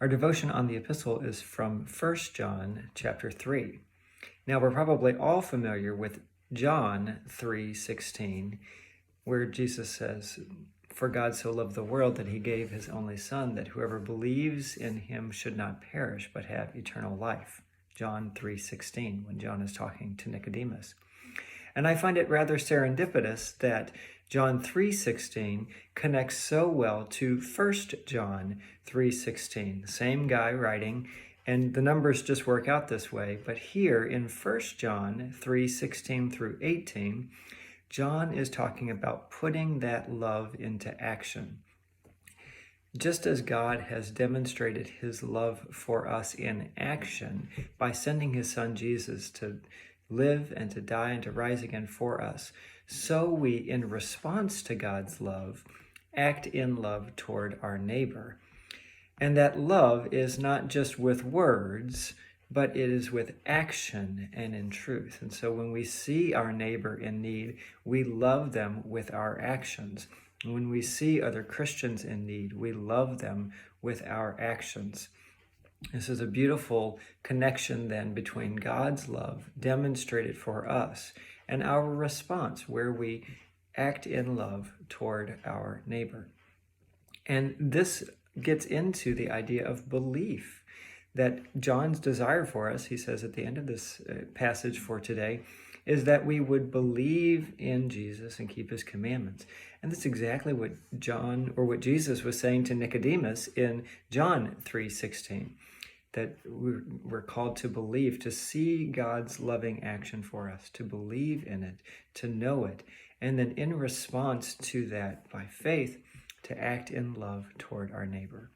Our devotion on the epistle is from 1 John chapter 3. Now, we're probably all familiar with John 3:16, where Jesus says, "For God so loved the world that he gave his only Son, that whoever believes in him should not perish, but have eternal life." John 3:16, when John is talking to Nicodemus. And I find it rather serendipitous that John 3:16 connects so well to 1 John 3:16, the same guy writing, and the numbers just work out this way. But here in 1 John 3:16 through 18, John is talking about putting that love into action. Just as God has demonstrated his love for us in action by sending his Son Jesus to live and to die and to rise again for us, so we, in response to God's love, act in love toward our neighbor. And that love is not just with words, but it is with action and in truth. And so when we see our neighbor in need, we love them with our actions. When we see other Christians in need, we love them with our actions. This is a beautiful connection then between God's love demonstrated for us and our response, where we act in love toward our neighbor. And this gets into the idea of belief, that John's desire for us, he says at the end of this passage for today, is that we would believe in Jesus and keep his commandments. And that's exactly what Jesus was saying to Nicodemus in John 3:16, that we're called to believe, to see God's loving action for us, to believe in it, to know it, and then in response to that, by faith, to act in love toward our neighbor.